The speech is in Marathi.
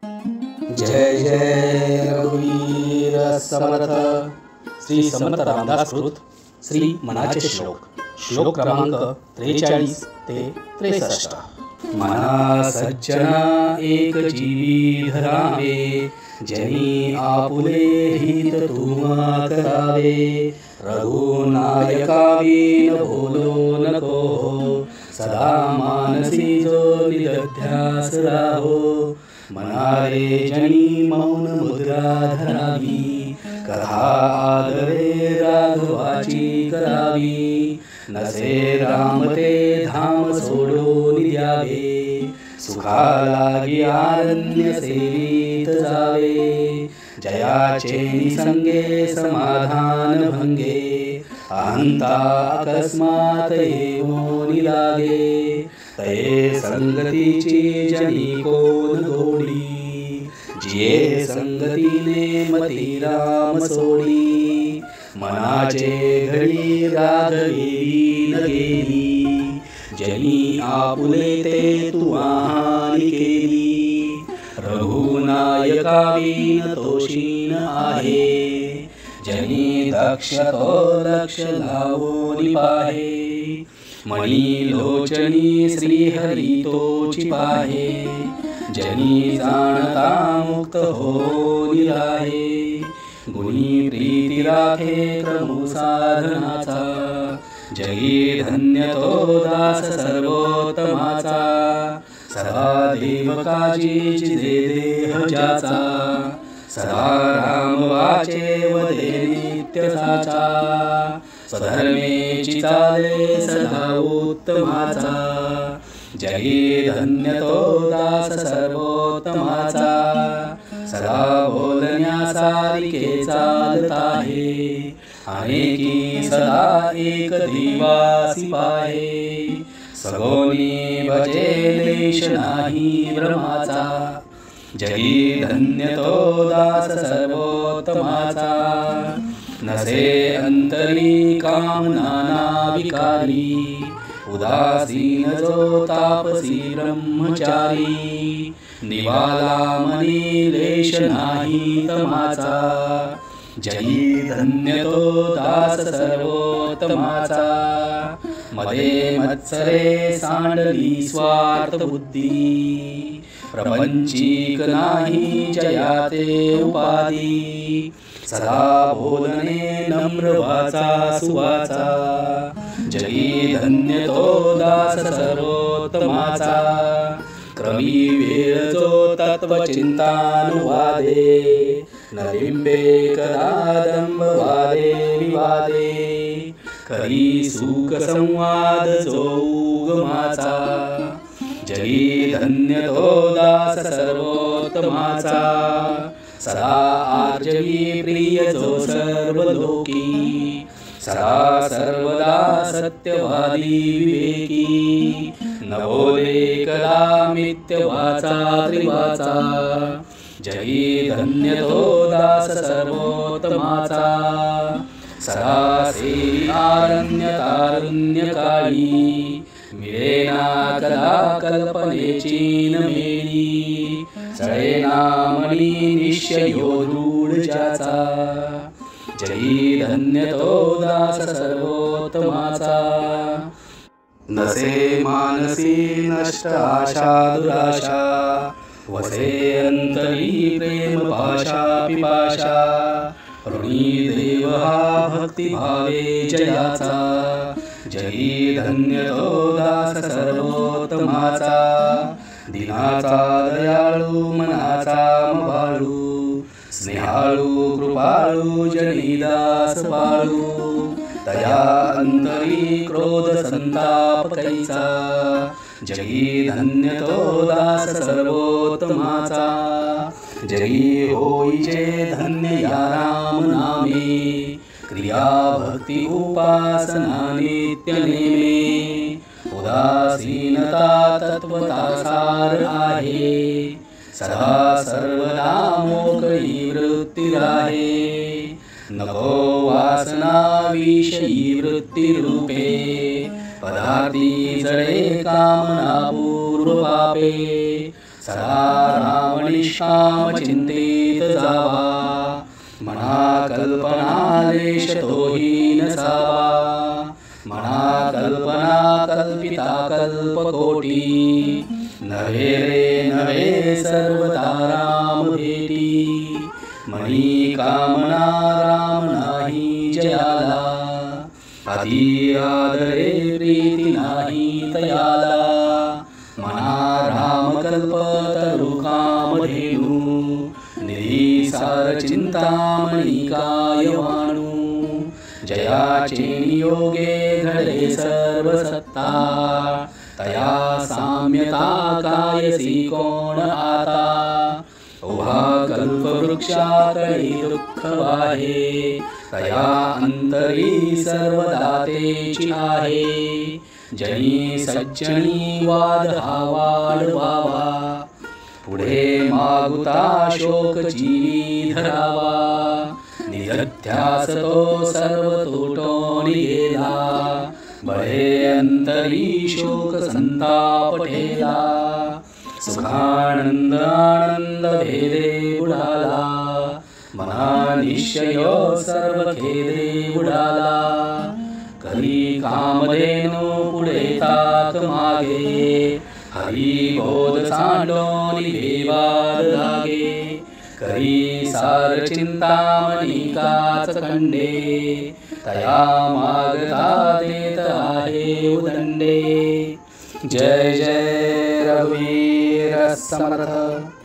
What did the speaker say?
जय जय रघुवीर समर्थ. श्री समर्थ रामदास कृत श्री मनाचे श्लोक क्रमांक 43 ते 63. मना सज्जना एक जीवी धरावे, जनी आपुले हित तुमा करावे. रघुनायका विन बोलो नको, सदा मानसी जो निदध्यास राहो. मनारे जनी मौन मुद्रा धरावी, कथा आदरे राघवाची करावी. नसे राम ते धाम सोडून द्यावे, सुखा लागी आरण्य सेवित जावे. जयाचे निसंगे समाधान भंगे, अहंता अकस्मात येऊन लागे. तये संगतीची जनी कोण गोडी, जिये संगतीने मती राम सोडी. मनाचे घडी राघवी न गेली, जनी आपुले ते तू हानी केली. रघुनायका विन तोषीण आहे, जनी दक्ष तो लक्ष लावून पाहे. मणी लोचनी श्रीहरी तोची पाहे, जनी जाणता मुक्त होऊन राहे. गुणी प्रीती राखे क्रमु साधनाचा, जगी धन्य तो दास सर्वोत्तमाचा. सदा देव काजी दे देह ज्याचा, सदा राम वाचे वदे नित्य साचा. स्वधर्मेची चाले सदा उत्तमाचा, जगी धन्य तो दास सर्वोत्तमाचा. सदा बोलण्या सारिके चालत आहे, अनेकी सदा एक दिवासी पाहे. सगोनी भजे लेश नाही भ्रमाचा, जगी धन्य तो दास सर्वोत्तमाचा. नसे अंतरी कामना विकारी, उदासीन जो तापसी ब्रह्मचारी. निवाला मनी लेश नाही तमाचा, जगी धन्य तो दास सर्वोत्तमाचा. मदे मत्सरे सांडली स्वार्थ बुद्धी, प्रपंचीक नाही जयाते उपाधी. सदा बोलणे नम्र वाचा सुवाचा, जगी धन्य तो दास सर्वोत्तमाचा. क्रमी वेळ जो तत्वचिंतानुवादे, न लिंबे कदादंब वादे विवादे. करी सुख संवाद जो उगमाचा, जगी धन्य तो दास सर्वोत्तमाचा. सदा आर्जवी प्रिय जो सर्व लोकी, सदा सर्वदा सत्यवादी विवेकी. न बोले कदा मिथ्य वाचा त्रिवाचा, जगी धन्य तो दास सर्वोत्तमाचा. सदा सेवी आरण्य तारुण्य काळी, मिळेना कदा कल्पनेची न मेळी. सळेना मणी निश्चयो दृढ ज्याचा, जगी धन्य तो दास सर्वोत्तमाचा. नसे मानसी नष्ट आशा दुराशा, वसे अंतरी प्रेम पाशा पिपाशा. ऋणी देव हा भक्तिभावे जयाचा, जगी धन्य तो दास सर्वोत्तमाचा. दिनाचा दयाळू मनाचा मवाळू, स्नेहाळू कृपाळू जनी दास बाळू. तया अंतरी क्रोध संताप कैचा, जगी धन्य तो दास सर्वोत्तमाचा. जगी होईचे धन्य या राम नामे, क्रिया भक्ती उपासना नित्य नेमे. उदासीनता तत्वता सार आहे, सदा सर्वदा मोकळी वृत्ती राहे. नको वासना विषयी वृत्ती रूपे, पदार्थी जळे कामना पूर्व पापे. सदा रामनिष्काम चिंतेत जावा मना कल्पनालेश तोही नसावा मना कल्पना कल्पिता कल्पकोटी नव्हे रे नव्हे सर्वता राम भेटी मनी कामना राम नाही जयाला अति आदरे प्रीती नाही तयाला मना राम कल्प तरु कामधेनु निधी सार चिंतामणी काय वाणू जयाचे नियोगे घडे सर्व सत्ता तया साम्यता कायसी कोण आता उभा कल्पवृक्षातळी दुःख वाहे तया अंतरी सर्वदातेची आहे जनी सज्जनी वाद हा वाढवावा पुढे मागुता शोक जीवी धरावा निजध्यास तो सर्व तुटोनी गेला बळे अंतरी शोक संताप ठेला सुखानंद आनंद भेदे बुडाला मना निश्चय सर्व खेदे बुडाला करी कामधेनु पुढे तात मागे हरी बोध सांडोनी विवाद लागे करी सार चिंतामणी काच खंडे तया मागता देत आहे उदंडे जय जय रघुवीर समर्थ